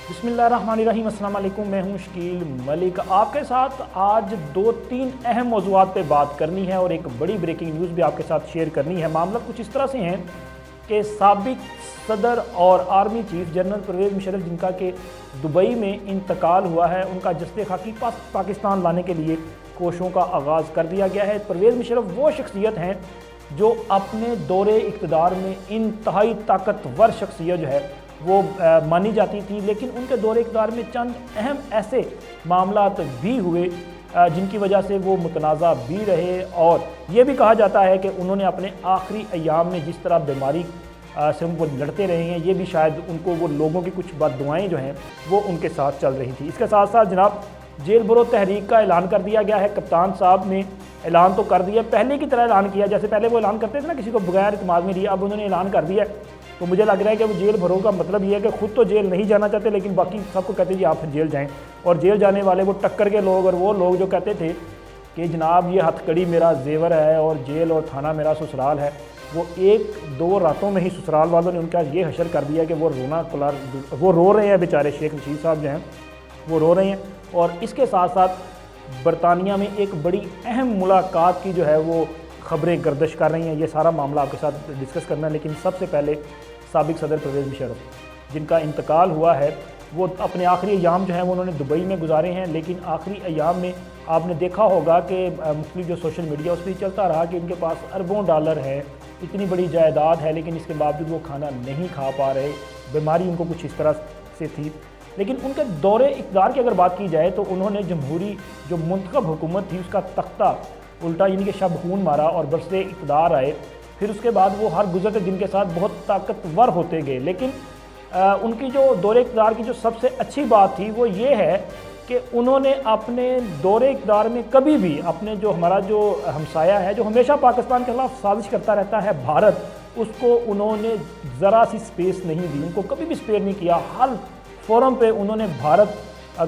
बिस्मिल्लाहिर्रहमानिर्रहीम। अस्सलाम वालेकुम। मैं हूं शकील मलिक, आपके साथ आज 2-3 अहम मौज़ूआत पे बात करनी है और एक बड़ी ब्रेकिंग न्यूज़ भी आपके साथ शेयर करनी है। मामला कुछ इस तरह से हैं कि साबिक सदर और army chief general Pervez Musharraf, जिनका कि दुबई में इंतकाल हुआ है, उनका जस्ते खाकी पाकिस्तान लाने के लिए कोशिशों का आगाज़ कर दिया गया है। परवेज़ मुशर्रफ वो शख्सियत हैं जो अपने दौरे इक़्तिदार में इंतहाई ताकतवर शख्सियत जो है वो मानी जाती थी, लेकिन उनके दौरे इक़्तिदार में चंद अहम ऐसे मामलात भी हुए जिनकी वजह से वो मुतनाज़ा भी रहे। और ये भी कहा जाता है कि उन्होंने अपने आखिरी अय्याम में जिस तरह बीमारी से वो लड़ते रहे हैं, ये भी शायद उनको वो लोगों की कुछ बददुआएं जो हैं वो उनके साथ चल रही थी। इसके साथ साथ जनाब जेल भरो तहरीक का ऐलान कर दिया गया है। कप्तान साहब ने ऐलान तो कर दिया, पहले की तरह ऐलान किया, जैसे पहले वो ऐलान करते थे ना किसी को बगैर इत्मीनान में लिया, अब उन्होंने ऐलान कर दिया। तो मुझे लग रहा है कि वो जेल भरो का मतलब ये है कि खुद तो जेल नहीं जाना चाहते, लेकिन बाकी सबको कहते हैं जी आप जेल जाएं। और जेल जाने वाले वो टक्कर के लोग और वो लोग जो कहते थे कि जनाब ये हथकड़ी मेरा जेवर है और जेल और थाना मेरा ससुराल है, वो 1-2 रातों में ही ससुराल वालों ने उनका ये हशर कर दिया कि वो रो रहे हैं बेचारे। शेख रशीद साहब जो हैं वो रो रहे हैं। और इसके साथ साथ बरतानिया में एक बड़ी अहम मुलाकात की जो है वो ख़बरें गर्दिश कर रही हैं। ये सारा मामला आपके साथ डिस्कस करना है, लेकिन सबसे पहले साबिक सदर परवेज़ मुशर्रफ जिनका इंतकाल हुआ है, वो अपने आखिरी अय्याम जो हैं वो उन्होंने दुबई में गुजारे हैं। लेकिन आखिरी अय्याम में आपने देखा होगा कि मुख्तलिफ जो सोशल मीडिया उस पर चलता रहा कि उनके पास अरबों डॉलर है, इतनी बड़ी जायदाद है, लेकिन इसके बावजूद वो खाना नहीं खा पा रहे, बीमारी उनको कुछ इस तरह से थी। लेकिन उनके दौरे इक़्तिदार की अगर बात की जाए तो उन्होंने जमहूरी जो मुंतखब हुकूमत थी उसका तख्ता उल्टा यानी कि शब खून मारा और बरसे इक़्तिदार आए। फिर उसके बाद वो हर गुज़रते दिन के साथ बहुत ताकतवर होते गए। लेकिन उनकी जो दौरे इक़्तिदार की जो सबसे अच्छी बात थी वो ये है कि उन्होंने अपने दौरे इक़्तिदार में कभी भी अपने जो हमारा जो हमसाया है, जो हमेशा पाकिस्तान के खिलाफ साजिश करता रहता है भारत, उसको उन्होंने ज़रा सी स्पेस नहीं दी, उनको कभी भी स्पेयर नहीं किया। हर फोरम पे उन्होंने भारत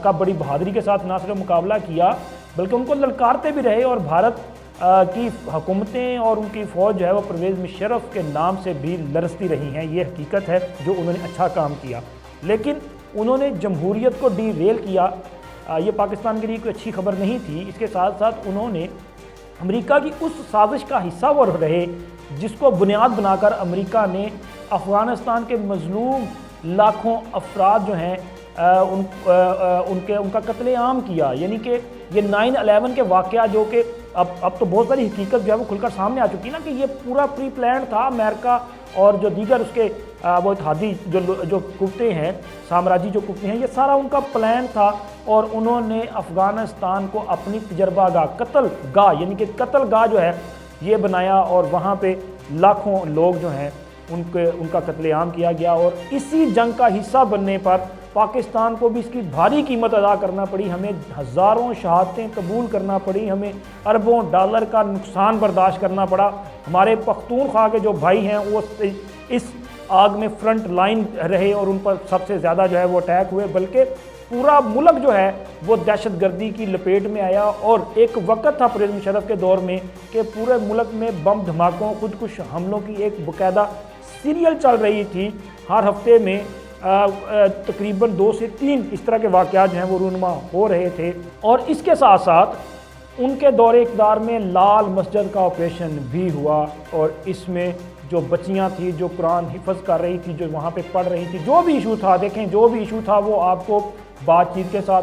का बड़ी बहादुरी के साथ ना सिर्फ मुकाबला किया बल्कि उनको ललकारते भी रहे। और भारत की हुकूमतें और उनकी फ़ौज जो है वो परवेज़ मुशर्रफ के नाम से भी लरसती रही हैं। ये हकीकत है जो उन्होंने अच्छा काम किया, लेकिन उन्होंने जमहूरियत को डीरेल किया। ये पाकिस्तान के लिए कोई अच्छी खबर नहीं थी। इसके साथ साथ उन्होंने अमेरिका की उस साजिश का हिस्सा वो रहे जिसको बुनियाद बनाकर अमेरिका ने अफ़गानिस्तान के मज़लूम लाखों अफराद जो हैं उनका कत्लेआम किया। यानी कि ये 9/11 के वाक़या जो कि अब तो बहुत सारी हकीकत जो है वो खुलकर सामने आ चुकी है ना कि ये पूरा प्री प्लान था। अमेरिका और जो दीगर उसके वो इत्तेहादी जो कुव्वतें हैं, साम्राज्य जो कुव्वतें हैं, ये सारा उनका प्लान था। और उन्होंने अफ़गानिस्तान को अपनी तजर्बागाह कत्लगाह यानी कि कत्लगाह जो है ये बनाया और वहाँ पे लाखों लोग जो हैं उनका कत्लेआम किया गया। और इसी जंग का हिस्सा बनने पर पाकिस्तान को भी इसकी भारी कीमत अदा करना पड़ी, हमें हज़ारों शहादतें कबूल करना पड़ी, हमें अरबों डॉलर का नुकसान बर्दाश्त करना पड़ा। हमारे पख्तूनख्वा के जो भाई हैं वो इस आग में फ्रंट लाइन रहे और उन पर सबसे ज़्यादा जो है वो अटैक हुए, बल्कि पूरा मुल्क जो है वो दहशतगर्दी की लपेट में आया। और एक वक्त था परवेज़ मुशर्रफ के दौर में कि पूरे मुल्क में बम धमाकों, खुदकुश हमलों की एक बाकायदा सीरियल चल रही थी। हर हफ्ते में तकरीबन 2 से 3 इस तरह के वाक़यात जो हैं वो रूनुमा हो रहे थे। और इसके साथ साथ उनके दौरे इक़्तिदार में लाल मस्जिद का ऑपरेशन भी हुआ और इसमें जो बच्चियां थी जो कुरान हिफ़्ज़ कर रही थी, जो वहाँ पे पढ़ रही थी, जो भी इशू था, देखें जो भी इशू था वो आपको बातचीत के साथ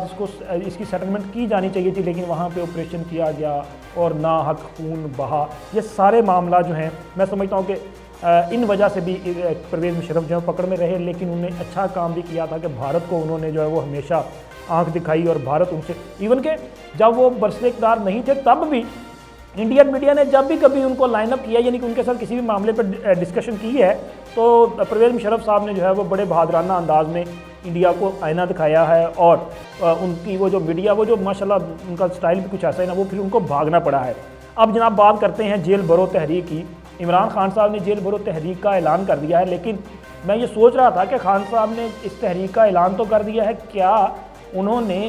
इसकी सेटलमेंट की जानी चाहिए थी, लेकिन वहाँ पे ऑपरेशन किया गया और ना हक खून बहा। ये सारे मामला जो हैं मैं समझता हूँ कि इन वजह से भी परवेज़ मुशर्रफ जो है पकड़ में रहे। लेकिन उन्होंने अच्छा काम भी किया था कि भारत को उन्होंने जो है वो हमेशा आंख दिखाई और भारत उनसे इवन के जब वो बरसे इक़्तिदार नहीं थे तब भी इंडियन मीडिया ने जब भी कभी उनको लाइन अप किया यानी कि उनके साथ किसी भी मामले पर डिस्कशन की है तो परवेज़ मुशर्रफ साहब ने जो है वो बड़े बहादुराना अंदाज में इंडिया को आईना दिखाया है। और उनकी वो जो मीडिया वो जो माशाल्लाह उनका स्टाइल भी कुछ ऐसा है ना, वो फिर उनको भागना पड़ा है। अब जनाब बात करते हैं जेल भरो तहरीक की। इमरान खान साहब ने जेल भरो तहरीक का ऐलान कर दिया है, लेकिन मैं ये सोच रहा था कि खान साहब ने इस तहरीक का ऐलान तो कर दिया है, क्या उन्होंने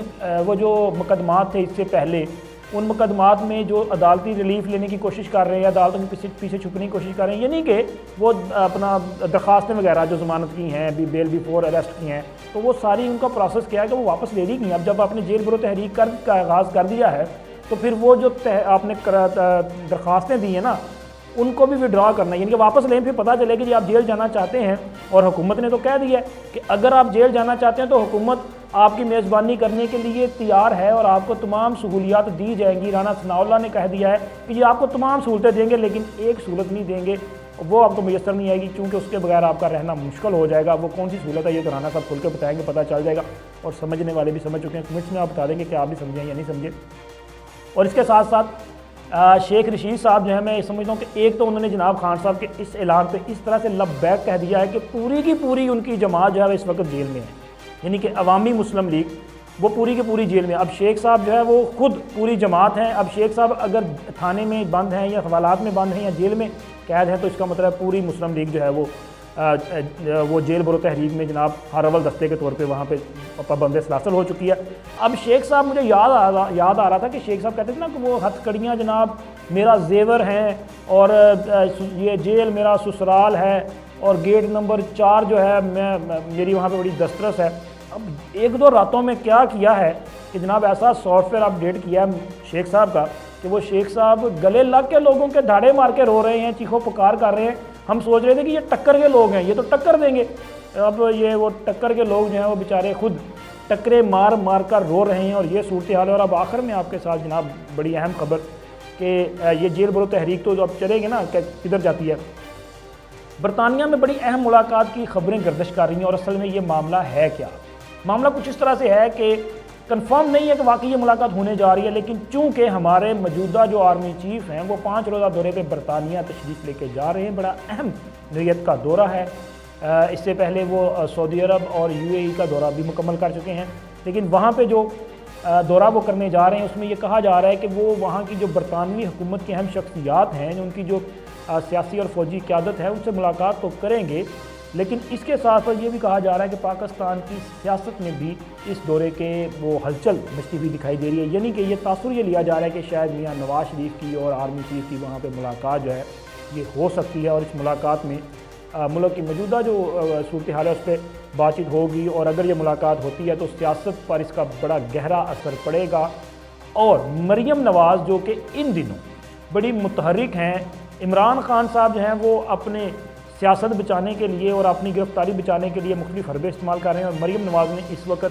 वो जो मुकदमात थे इससे पहले ان مقدمات میں جو عدالتی ریلیف لینے کی کوشش کر رہے ہیں، عدالتوں کے پیچھے چھپنے کی کوشش کر رہے ہیں، یہ نہیں کہ وہ اپنا درخواستیں وغیرہ جو ضمانت کی ہیں، بیل بیفور اریسٹ کی ہیں، تو وہ ساری ان کا پروسیس کیا ہے کہ وہ واپس لے دی گئی. اب جب آپ نے جیل برو تحریک کا آغاز کر دیا ہے تو پھر وہ جو آپ نے درخواستیں دی ہیں نا ان کو بھی وڈرا کرنا ہے، یعنی کہ واپس لیں. پھر پتہ چلے کہ جی آپ جیل جانا چاہتے ہیں، اور حکومت نے تو کہہ دیا ہے کہ اگر آپ جیل جانا چاہتے ہیں تو حکومت آپ کی میزبانی کرنے کے لیے تیار ہے اور آپ کو تمام سہولیات دی جائیں گی. رانا ثناء اللہ نے کہہ دیا ہے کہ یہ آپ کو تمام سہولتیں دیں گے، لیکن ایک سہولت نہیں دیں گے، وہ آپ کو میسر نہیں آئے گی، چونکہ اس کے بغیر آپ کا رہنا مشکل ہو جائے گا. وہ کون سی سہولت ہے یہ تو رانا صاحب کھل کے بتائیں گے، پتہ چل جائے گا، اور سمجھنے والے بھی سمجھ چکے ہیں. کمنٹس میں آپ بتا دیں گے کہ آپ بھی سمجھیں یا نہیں سمجھے. اور اس کے ساتھ ساتھ شیخ رشید صاحب جو ہے، میں سمجھتا ہوں کہ ایک تو انہوں نے جناب خان صاحب کے اس اعلان پہ اس طرح سے لبیک کہہ دیا ہے کہ پوری کی پوری ان کی جماعت جو ہے اس وقت جیل میں ہے، یعنی کہ عوامی مسلم لیگ وہ پوری کی پوری جیل میں. اب شیخ صاحب جو ہے وہ خود پوری جماعت ہیں. اب شیخ صاحب اگر تھانے میں بند ہیں یا حوالات میں بند ہیں یا جیل میں قید ہیں تو اس کا مطلب پوری مسلم لیگ جو ہے وہ جیل برو تحریک میں جناب ہر اول دستے کے طور پہ وہاں پہ پابند سلاسل ہو چکی ہے. اب شیخ صاحب مجھے یاد آ رہا تھا کہ شیخ صاحب کہتے تھے نا کہ وہ ہتھ کڑیاں جناب میرا زیور ہیں، اور یہ جیل میرا سسرال ہے، اور گیٹ نمبر 4 جو ہے میری وہاں پہ بڑی دسترس ہے. اب ایک دو راتوں میں کیا کیا ہے کہ جناب ایسا سافٹ ویئر اپڈیٹ کیا ہے شیخ صاحب کا کہ وہ شیخ صاحب گلے لگ کے لوگوں کے دھاڑے مار کے رو رہے ہیں، چیخو پکار کر رہے ہیں. ہم سوچ رہے تھے کہ یہ ٹکر کے لوگ ہیں، یہ تو ٹکر دیں گے. اب یہ وہ ٹکر کے لوگ جو ہیں وہ بیچارے خود ٹکرے مار مار کر رو رہے ہیں، اور یہ صورتحال ہے. اور اب آخر میں آپ کے ساتھ جناب بڑی اہم خبر کہ یہ جیل برو تحریک تو جو اب چلے گی نا کدھر جاتی ہے. برطانیہ میں بڑی اہم ملاقات کی خبریں گردش کر رہی ہیں، اور اصل میں یہ معاملہ ہے کیا؟ معاملہ کچھ اس طرح سے ہے کہ کنفرم نہیں ہے کہ واقعی یہ ملاقات ہونے جا رہی ہے، لیکن چونکہ ہمارے موجودہ جو آرمی چیف ہیں وہ 5 روزہ دورے پہ برطانیہ تشریف لے کے جا رہے ہیں. بڑا اہم نوعیت کا دورہ ہے. اس سے پہلے وہ سعودی عرب اور UAE کا دورہ بھی مکمل کر چکے ہیں، لیکن وہاں پہ جو دورہ وہ کرنے جا رہے ہیں اس میں یہ کہا جا رہا ہے کہ وہ وہاں کی جو برطانوی حکومت کی اہم شخصیات ہیں، ان کی جو سیاسی اور فوجی قیادت ہے، ان سے ملاقات تو کریں گے، لیکن اس کے ساتھ یہ بھی کہا جا رہا ہے کہ پاکستان کی سیاست میں بھی اس دورے کے وہ ہلچل مچتی ہوئی دکھائی دے رہی ہے. یعنی کہ یہ تاثر یہ لیا جا رہا ہے کہ شاید میاں نواز شریف کی اور آرمی چیف کی وہاں پہ ملاقات جو ہے یہ ہو سکتی ہے، اور اس ملاقات میں ملک کی موجودہ جو صورتحال ہے اس پہ بات چیت ہوگی. اور اگر یہ ملاقات ہوتی ہے تو سیاست پر اس کا بڑا گہرا اثر پڑے گا. اور مریم نواز جو کہ ان دنوں بڑی متحرک ہیں، عمران خان صاحب جو ہیں وہ اپنے سیاست بچانے کے لیے اور اپنی گرفتاری بچانے کے لیے مختلف حربے استعمال کر رہے ہیں، اور مریم نواز نے اس وقت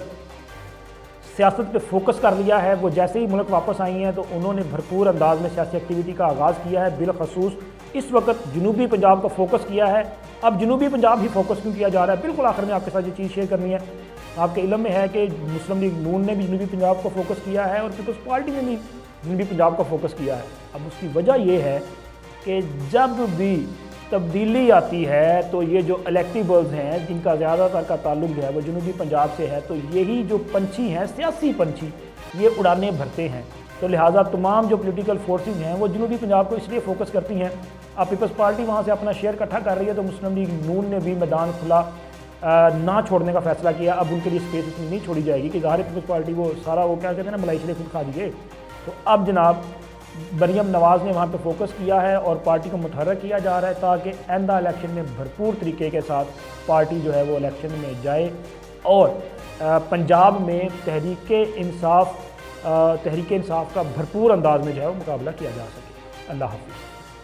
سیاست پہ فوکس کر لیا ہے. وہ جیسے ہی ملک واپس آئی ہیں تو انہوں نے بھرپور انداز میں سیاسی ایکٹیویٹی کا آغاز کیا ہے. بالخصوص اس وقت جنوبی پنجاب کو فوکس کیا ہے. اب جنوبی پنجاب ہی فوکس کیوں کیا جا رہا ہے؟ بالکل آخر میں آپ کے ساتھ یہ چیز شیئر کرنی ہے. آپ کے علم میں ہے کہ مسلم لیگ نون نے بھی جنوبی پنجاب کو فوکس کیا ہے، اور پیپلز پارٹی نے بھی جنوبی پنجاب کو فوکس کیا ہے. اب اس کی وجہ یہ ہے کہ جب بھی تبدیلی آتی ہے تو یہ جو الیکٹیبلز ہیں جن کا زیادہ تر کا تعلق جو ہے وہ جنوبی پنجاب سے ہے، تو یہی جو پنچھی ہیں، سیاسی پنچھی، یہ اڑانے بھرتے ہیں. تو لہٰذا تمام جو پولیٹیکل فورسز ہیں وہ جنوبی پنجاب کو اس لیے فوکس کرتی ہیں. اب پیپلز پارٹی وہاں سے اپنا شیئر اکٹھا کر رہی ہے، تو مسلم لیگ نون نے بھی میدان کھلا نہ چھوڑنے کا فیصلہ کیا. اب ان کے لیے اسپیس اتنی نہیں چھوڑی جائے گی کہ ظاہر پیپلز پارٹی وہ سارا وہ کیا کہتے ہیں نا ملائی چلے خود کھا دیے. تو اب جناب مریم نواز نے وہاں پہ فوکس کیا ہے اور پارٹی کو متحرک کیا جا رہا ہے تاکہ آئندہ الیکشن میں بھرپور طریقے کے ساتھ پارٹی جو ہے وہ الیکشن میں جائے اور پنجاب میں تحریک انصاف کا بھرپور انداز میں جو ہے وہ مقابلہ کیا جا سکے. اللہ حافظ.